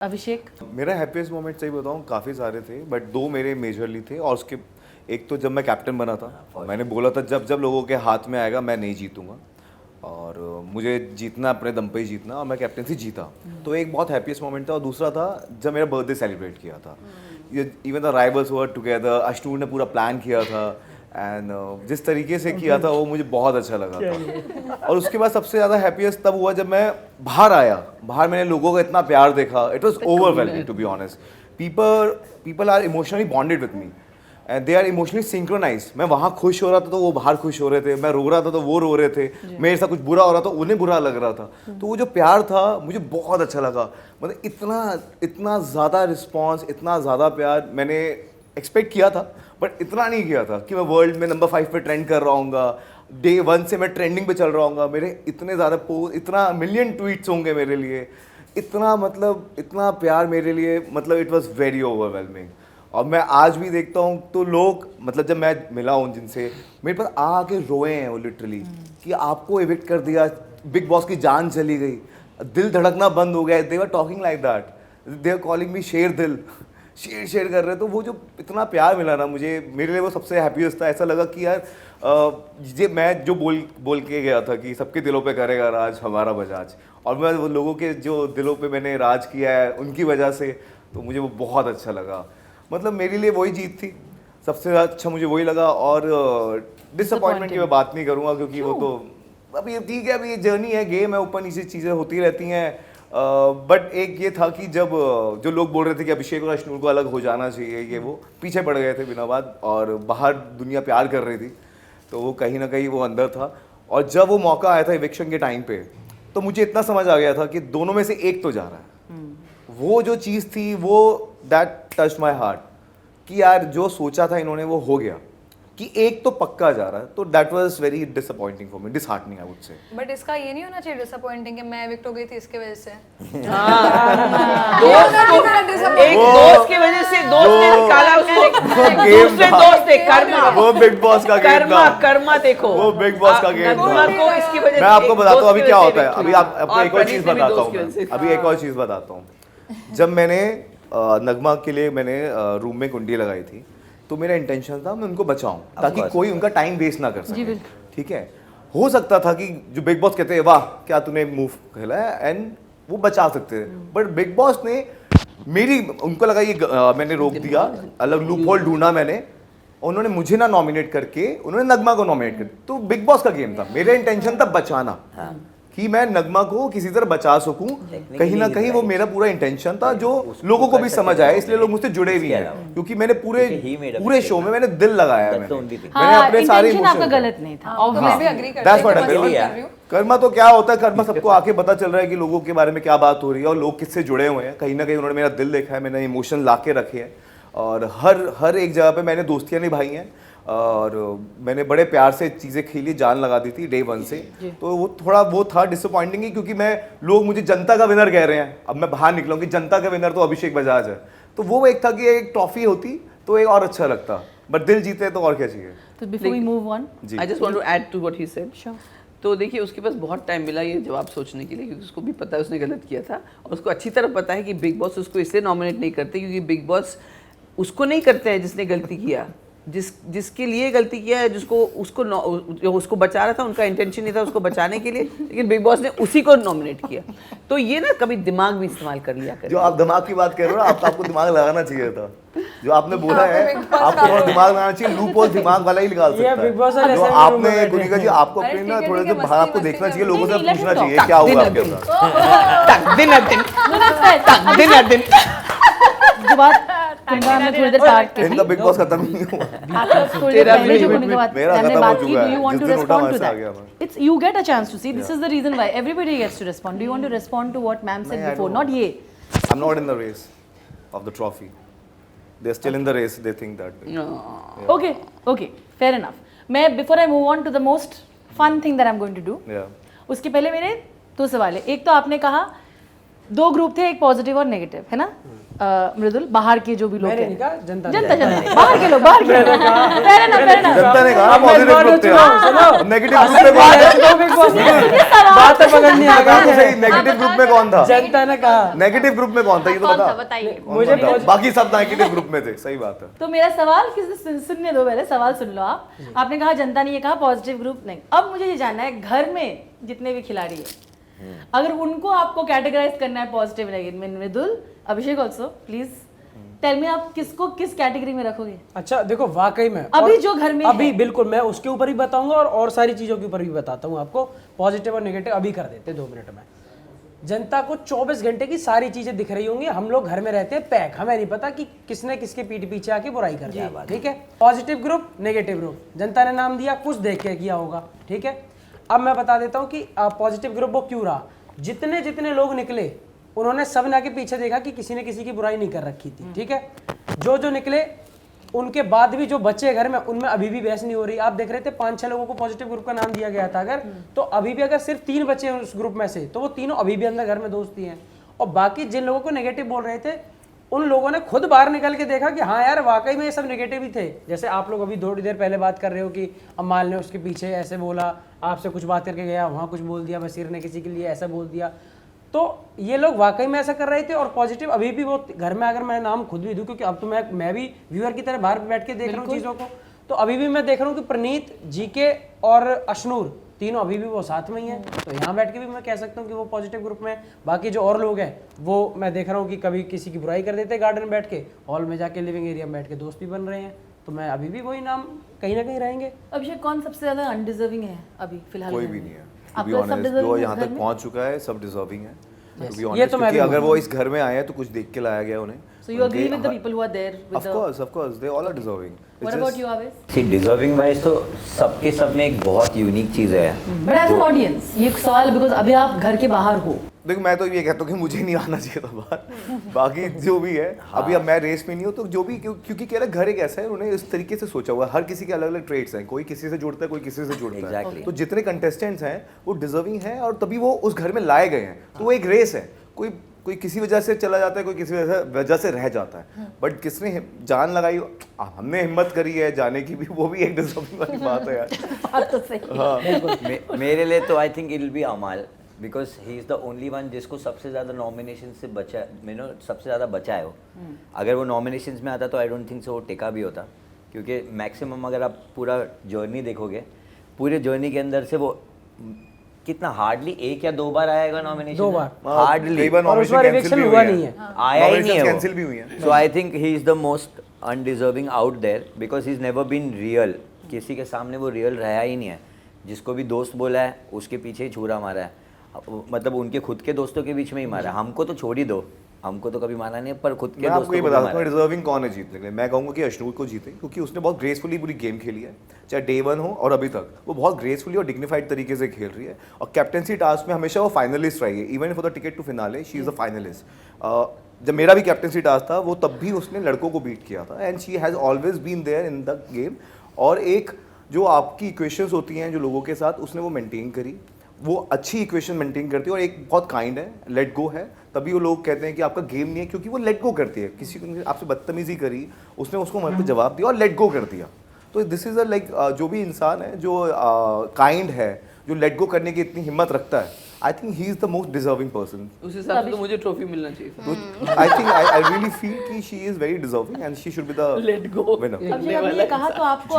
अभिषेक? मेरा happiest moment सही बताऊं काफ़ी सारे थे, बट दो मेरे मेजरली थे। और उसके एक तो जब मैं कैप्टन बना था, मैंने बोला था जब जब लोगों के हाथ में आएगा मैं नहीं जीतूंगा और मुझे जीतना अपने दम पे ही जीतना, और मैं कैप्टनसी जीता। तो एक बहुत हैप्पीएस्ट मोमेंट था। और दूसरा था जब मेरा बर्थडे सेलिब्रेट किया था। Even the rivals were together, Ashnoor ने पूरा प्लान किया था एंड जिस तरीके से किया था वो मुझे बहुत अच्छा लगा था। और उसके बाद सबसे ज़्यादा हैप्पीएस्ट तब हुआ जब मैं बाहर आया। बाहर मैंने लोगों का इतना प्यार देखा, it was overwhelming to be honest. People are emotionally bonded with me and they are emotionally synchronize. मैं वहाँ खुश हो रहा था तो वो बाहर खुश हो रहे थे, मैं रो रहा था तो वो रो रहे थे, मेरे साथ कुछ बुरा हो रहा था उन्हें बुरा लग रहा था। तो वो जो प्यार था मुझे बहुत अच्छा लगा। मतलब इतना ज़्यादा रिस्पॉन्स, इतना ज़्यादा प्यार मैंने एक्सपेक्ट किया था, बट इतना नहीं किया था कि मैं वर्ल्ड में नंबर 5 पे ट्रेंड कर रहा हूँ, डे 1 से मैं ट्रेंडिंग पे चल रहा हूँ, मेरे इतने ज़्यादा पोस्ट, इतना मिलियन ट्वीट्स होंगे मेरे लिए, इतना प्यार मेरे लिए, मतलब इट वॉज वेरी ओवरवेलमिंग। और मैं आज भी देखता हूँ तो लोग, मतलब जब मैं मिला हूँ जिनसे, मेरे पास आके रोए हैं वो लिटरली कि आपको इविक्ट कर दिया, बिग बॉस की जान चली गई, दिल धड़कना बंद हो गया। They were talking like that, they are calling me शेर दिल, शेर कर रहे। तो वो जो इतना प्यार मिला ना मुझे, मेरे लिए वो सबसे हैप्पीएस्ट था। ऐसा लगा कि यार ये मैं जो बोल के गया था कि सबके दिलों पे करेगा राज हमारा बजाज, और मैं वो लोगों के जो दिलों पे मैंने राज किया है उनकी वजह से, तो मुझे वो बहुत अच्छा लगा। मतलब मेरे लिए वही जीत थी, सबसे अच्छा मुझे वही लगा। और डिसअपॉइंटमेंट की मैं बात नहीं करूँगा क्योंकि वो तो अभी ठीक है, अभी ये जर्नी है, गेम है, ऊपर नीचे चीज़ें होती रहती हैं। बट एक ये था कि जब जो लोग बोल रहे थे कि अभिषेक और अश्नूर को अलग हो जाना चाहिए, ये वो पीछे पड़ गए थे बिना बात, और बाहर दुनिया प्यार कर रही थी, तो वो कहीं ना कहीं वो अंदर था। और जब वो मौका आया था इविक्शन के टाइम पे, तो मुझे इतना समझ आ गया था कि दोनों में से एक तो जा रहा है। वो जो चीज़ थी वो दैट टच माई हार्ट कि यार जो सोचा था इन्होंने वो हो गया, कि एक तो पक्का जा रहा है। तो that was very disappointing for me, disheartening I would say. But इसका ये नहीं होना चाहिए डिसअपॉइंटिंग कि मैं विक्ट हो गई थी इसके वजह से। एक दोस्त की वजह से दोस्त ने निकाला उसको, दूसरे दोस्त ने कर्मा, वो बिग बॉस का गेम था, कर्मा देखो, वो बिग बॉस का गेम था। को इसकी वजह मैं आपको बताता हूँ अभी क्या होता है। अभी आपको एक और चीज़ बताता हूँ, अभी एक और चीज़ बताता हूँ। जब मैंने नगमा के लिए मैंने रूम में कुंडी लगाई थी, तो मेरा इंटेंशन था मैं उनको बचाऊं ताकि कोई उनका टाइम वेस्ट ना कर सके। ठीक है, हो सकता था कि जो बिग बॉस कहते हैं वाह क्या तूने मूव खेला है, एंड वो बचा सकते थे, बट बिग बॉस ने उनको लगा ये मैंने रोक दिया, अलग लूप होल ढूंढा मैंने, उन्होंने मुझे ना नॉमिनेट करके उन्होंने नगमा को नॉमिनेट कर। तो बिग बॉस का गेम था, मेरा इंटेंशन था बचाना, कि मैं नगमा को किसी तरह बचा सकूं। कहीं ना कहीं वो मेरा पूरा इंटेंशन था, जो लोगों को भी समझ आया, इसलिए लोग मुझसे जुड़े भी हैं, क्योंकि मैंने पूरे शो में मैंने दिल लगाया है। मैंने अपने सारे इंटेंशन आपका गलत नहीं था। मैं भी एग्री करती हूं। कर्मा तो क्या होता है, कर्मा सबको आके पता चल रहा है कि लोगों के बारे में क्या बात हो रही है और लोग किससे जुड़े हुए हैं। कहीं ना कहीं उन्होंने मेरा दिल देखा है, मैंने इमोशन ला के रखे हैं, और हर एक जगह पे मैंने दोस्तियां निभाई हैं, और मैंने बड़े प्यार से चीज़ें खेली, जान लगा दी थी डे 1 से। तो वो थोड़ा वो था डिसअपॉइंटिंग ही, क्योंकि लोग मुझे जनता का विनर कह रहे हैं। अब मैं बाहर निकला हूँ कि जनता का विनर तो अभिषेक बजाज है, तो वो एक था कि एक ट्रॉफी होती तो एक और अच्छा लगता, बट दिल जीते तो और क्या चाहिए। तो before we move on, I just want to add to what he said. तो देखिए उसके पास बहुत टाइम मिला ये जवाब सोचने के लिए, क्योंकि उसको भी पता है उसने गलत किया था, और उसको अच्छी तरह पता है कि बिग बॉस उसको इसलिए नॉमिनेट नहीं करते क्योंकि बिग बॉस उसको नहीं करते हैं जिसने गलती किया, जिसके लिए गलती किया है, जो उसको बचा रहा था, उनका इंटेंशन नहीं था उसको बचाने के लिए, लेकिन बिग बॉस ने उसी को नॉमिनेट किया। तो ये ना कभी दिमाग भी इस्तेमाल कर लिया करें। जो आप दिमाग की बात कर रहे हो ना, आपको दिमाग लगाना चाहिए था। जो आपने बोला है आपको थोड़ा दिमाग लगाना चाहिए, लूप होल दिमाग वाला ही निकाल सकता है। जो आपने गुनिका जी, आपको अपने ना थोड़े से बाहर आपको देखना चाहिए, लोगों से पूछना चाहिए क्या हुआ आपके साथ। दिन जो बात तुमने हमने थोड़ी देर काट के इनका बिग बॉस खत्म नहीं हुआ, मेरा खत्म हो चुका है। you want to जिस दिन उठा respond to वैसे आ that? गया मैं। It's you get a chance to see. This is the reason why everybody gets to respond. Do you want to respond to what ma'am said नहीं, I before? don't. Not ye. I'm not in the race of the trophy. They're still in the race. They think that way. Okay, fair enough. मैं before I move on to the most fun thing that I'm going to do, Yeah. उसके पहले मेरे दो सवाल है। एक तो आपने कहा दो ग्रुप थे, एक पॉजिटिव और नेगेटिव, है ना? मृदुल, बाहर के जो भी लोग मैंने हैं, नहीं कहा, जनता जनता जनता बाहर के लोग, बाहर के लोग, fair enough। जनता ने कहा अब मैं पॉजिटिव ग्रुप थे, सुनो, नेगेटिव ग्रुप में कौन था? बिग बॉस बात पकड़नी आ बता तो गई सही, नेगेटिव ग्रुप में कौन था? जनता ने कहा नेगेटिव ग्रुप में कौन था ये तो कौन था बता। बताइए। कौन मुझे था? बाकी सब नेगेटिव ग्रुप में थे, सही बात है। तो मेरा सवाल किसी सुनने दो, पहले सवाल सुन लो आप। आपने कहा जनता ने ये कहा पॉजिटिव ग्रुप नहीं। अब मुझे ये जानना है, घर में जितने भी खिलाड़ी है, अगर उनको आपको कैटेगराइज करना है positive negative, Mridul, Abhishek also, please tell me, आप किसको किस कैटेगरी में रखोगे? अच्छा देखो, वाकई में अभी और जो घर में अभी है। बिल्कुल मैं उसके ऊपर ही बताऊंगा और सारी चीजों के ऊपर भी बताता हूँ आपको। पॉजिटिव और नेगेटिव अभी कर देते 2 मिनट में। जनता को 24 घंटे की सारी चीजें दिख रही होंगी, हम लोग घर में रहते हैं पैक, हमें नहीं पता कि किसने किसके पीठ पीछे आके बुराई कर दिया, ठीक है? पॉजिटिव ग्रुप, नेगेटिव ग्रुप, जनता ने नाम दिया, कुछ देख के किया होगा, ठीक है? अब मैं बता देता हूँ कि पॉजिटिव ग्रुप वो क्यों रहा। जितने जितने लोग निकले, उन्होंने सब ने आके पीछे देखा कि किसी ने किसी की बुराई नहीं कर रखी थी, ठीक है? जो जो निकले, उनके बाद भी जो बच्चे घर में, उनमें अभी भी बहस नहीं हो रही। आप देख रहे थे 5-6 लोगों को पॉजिटिव ग्रुप का नाम दिया गया था, अगर तो अभी भी अगर सिर्फ 3 बच्चे हैं उस ग्रुप में से, तो वो तीनों अभी भी अंदर घर में दोस्ती हैं। और बाकी जिन लोगों को नेगेटिव बोल रहे थे, उन लोगों ने खुद बाहर निकल के देखा कि हाँ यार वाकई में ये सब नेगेटिव ही थे। जैसे आप लोग अभी थोड़ी देर पहले बात कर रहे हो कि अम्माल ने उसके पीछे ऐसे बोला, आपसे कुछ बात करके गया, वहाँ कुछ बोल दिया, बशीर ने किसी के लिए ऐसा बोल दिया। तो ये लोग वाकई में ऐसा कर रहे थे। और पॉजिटिव अभी भी वो घर में, अगर मैं नाम खुद भी दूं, क्योंकि अब तो मैं भी व्यूअर की तरह बाहर बैठ के देख रहा हूँ चीज़ों को, तो अभी भी मैं देख रहा हूँ कि प्रणीत, जीके और अशनूर तीनों अभी भी वो साथ में ही हैं। तो यहाँ बैठ के भी मैं कह सकता हूँ कि वो पॉजिटिव ग्रुप में। बाकी जो और लोग हैं वो मैं देख रहा हूँ कि कभी किसी की बुराई कर देते हैं गार्डन में बैठ के, हॉल में जाके लिविंग एरिया में बैठ के दोस्त भी बन रहे हैं। तो मैं अभी भी वही नाम कहीं ना कहीं रहेंगे। अभिषेक, कौन सबसे ज्यादा अनडिजर्विंग है अभी फिलहाल? कोई घर भी में? नहीं है, to आपको be सब honest, deserving जो है यहाँ घर तक में? पहुँच चुका है सब डिजर्विंग है, to be ये honest, तो मैं क्योंकि भी अगर वो इस घर में आए हैं तो कुछ देख के लाया गया उन्हें। So you agree with the people who are there with the... Of course, they all are deserving. It's What about just- you, Aves? See deserving wise तो सबके सब में एक बहुत यूनिक चीज़ है। But as an audience, ये सवाल, because अभी आप घर के बाहर हो, देखो मैं तो ये कहता हूँ कि मुझे नहीं आना चाहिए था बाहर। बाकी जो भी है, अभी अब मैं रेस में नहीं हूँ, तो जो भी क्योंकि कह रहा घर एक ऐसा है, उन्होंने इस तरीके से सोचा हुआ है। हर किसी के अलग अलग ट्रेड्स हैं, कोई किसी से जुड़ता है, कोई किसी से जुड़ता है। Exactly. तो जितने कंटेस्टेंट्स हैं वो डिजर्विंग हैं और तभी वो उस घर में लाए गए हैं। तो वो एक रेस है, कोई किसी वजह से चला जाता है, कोई किसी वजह से रह जाता है। बट किसने जान लगाई, हमने हिम्मत करी है जाने की भी, वो भी एक डिजर्विंग वाली बात है यार। बात तो सही है। मेरे लिए तो I think it will be Amaal, because he is the only one जिसको सबसे ज़्यादा नॉमिनेशन से बचा, सबसे ज़्यादा बचा है वो। अगर वो नॉमिनेशन में आता तो आई डोंट थिंक सो वो टिका भी होता, क्योंकि मैक्सिमम अगर आप पूरा जर्नी देखोगे, पूरे जर्नी के अंदर से वो कितना हार्डली 1 या 2 बार आएगा नॉमिनेशन। 2 बार हार्डली, कई बार और उस बार इलेक्शन हुआ नहीं है, आया ही नहीं है कैंसिल भी हुई है। So I think he is the most undeserving out there, because he is never been real. किसी के सामने वो रियल रहा ही नहीं है। जिसको भी दोस्त बोला है उसके पीछे ही छुरा मारा है, मतलब उनके खुद के दोस्तों के बीच में ही मारा है। हमको तो छोड़ ही दो, हमको तो कभी माना नहीं है, पर खुद के मैं आपको दोस्तों ये को भी बता मारा सकता हूँ है। डिजर्विंग कौन है जीतने के लिए। मैं कहूँगा कि अशनूर को जीते, क्योंकि उसने बहुत ग्रेसफुली पूरी गेम खेली है। चाहे डे 1 हो और अभी तक वो बहुत ग्रेसफुली और डिग्निफाइड तरीके से खेल रही है। और कैप्टनसी टास्क में हमेशा वो फाइनलिस्ट रही है, even for the ticket to finale she is a finalist. जब मेरा भी कैप्टनसी टास्क था, वो तब भी उसने लड़कों को बीट किया था, and she has always been there in the game. और एक जो आपकी इक्वेशंस होती हैं जो लोगों के साथ, उसने वो मेंटेन करी। वो अच्छी इक्वेशन मेंटेन करती है और एक बहुत काइंड है, लेट गो है। तभी वो लोग कहते हैं कि आपका गेम नहीं है, क्योंकि वो लेट गो करती है। किसी को आपसे बदतमीजी करी, उसने उसको वहाँ पे जवाब दिया और लेट गो कर दिया। तो दिस इज़ अ लाइक, जो भी इंसान है जो काइंड है, जो लेट गो करने की इतनी हिम्मत रखता है, I think he is the most deserving person. उस हिसाब से तो मुझे ट्रॉफी मिलना चाहिए था। I think I really feel कि she is very deserving and she should be the Let go. Winner. Abhishek, आपने ये कहा, तो आपको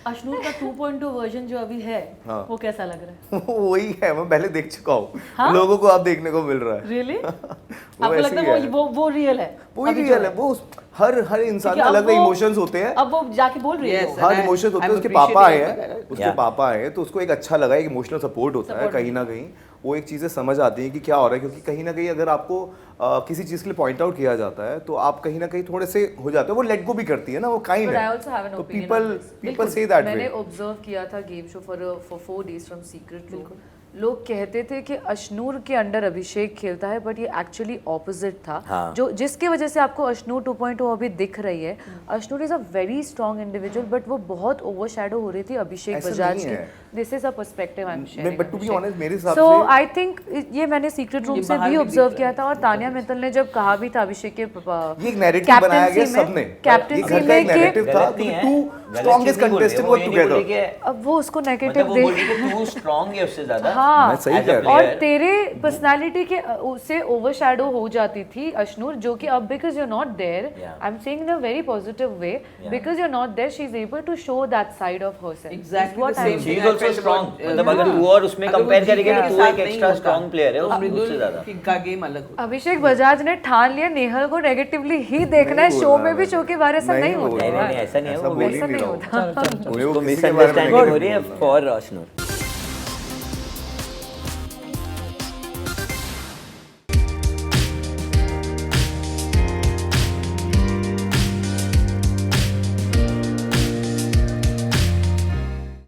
अशनूर का 2.2 वर्जन जो अभी है, हाँ। वो कैसा लग रहा है? वही है, मैं पहले देख चुका हूँ। हाँ? लोगों को अब देखने को मिल रहा है। रियली? वो आपको ऐसे लगता ही है है। वो रियल है? वही अभी जो रियल है। वो हर इंसान क्योंकि में अब अलग अलग वो- इमोशंस होते हैं। अब वो जाके बोल रही है Yes. वो। हर And इमोशंस होते हैं। I'm उसके पापा आए appreciating हैं, it. उसके Yeah. पापा आए हैं, तो उसको एक अच्छा लगा, एक इमोशनल सपोर्ट होता है Support कहीं ना कहीं। वो एक चीज़ें समझ आती हैं कि क्या हो रहा है, क्योंकि कहीं ना कहीं अगर आपको किसी चीज़ के लिए पॉइंट आउट किया जाता है तो आप कहीं ना कहीं थोड़े से हो जाते हैं। वो लेट गो भी करती है ना, वो काइंड But I है। also have an तो opinion people on this. People say that मैंने वे। ऑब्जर्व किया था game show for 4 days from secret room. लोग कहते थे कि अशनूर के अंडर अभिषेक खेलता है, बट ये एक्चुअली ऑपोजिट था। हाँ। जो जिसकी वजह से आपको अशनूर 2.0 अभी दिख रही है। Ashnoor is a very strong individual, but वो बहुत ओवरशैडो हो रही थी अभिषेक ऐसा बजाज नहीं की। है। This is a perspective I am sharing. But to be honest मेरे हिसाब सो से आई थिंक ये मैंने सीक्रेट रूम ये से बाहर भी भी ऑब्जर्व दिख किया रहा था, और तानिया मित्तल ने जब कहा भी था अभिषेक के ये एक नैरेटिव बनाया गया सबने। ये कैप्टनसी घर का में एक नैरेटिव था गलत नहीं है, टू गलत स्ट्रॉन्गेस्ट चीज़ नहीं बोल रही, कंटेस्टेंट वो वर ये नहीं बोल रही टुगेदर। कि- अब वो उसको मतलब नेगेटिव वो बोल रही है कि तू स्ट्रांग है उससे ज्यादा। हाँ, मैं सही as a कह रहा और player, तेरे पर्सनालिटी के उससे ओवरशैडो हो जाती थी अशनूर, जो कि अब because you are not there, I am saying in a very positive way, because you are not there she is able to show that side of herself. Exactly the same She thing is I also felt strong. about, मतलब अगर तू और उसमें अगर वो compare करेंगे GK तो के तू साथ एक नहीं extra होता, strong player है, तो उससे मृदुल ज्यादा। का गेम अलग होता। अभिषेक बजाज ने ठान लिया नेहल को नेगेटिवली ही देखना है नहीं शो बोल में रहा भी, मैं। शो के बारे ऐसा नहीं नहीं बोल होता नहीं रहा। नहीं ऐसा नहीं है, ऐसा वो बोल ही ऐसा नहीं नहीं रहा हूँ। होता। उन्हें वो उसको किसी के बारे में मिसअंडरस्टैंडिंग हो नहीं रही है बोल रहा। फॉर अशनूर।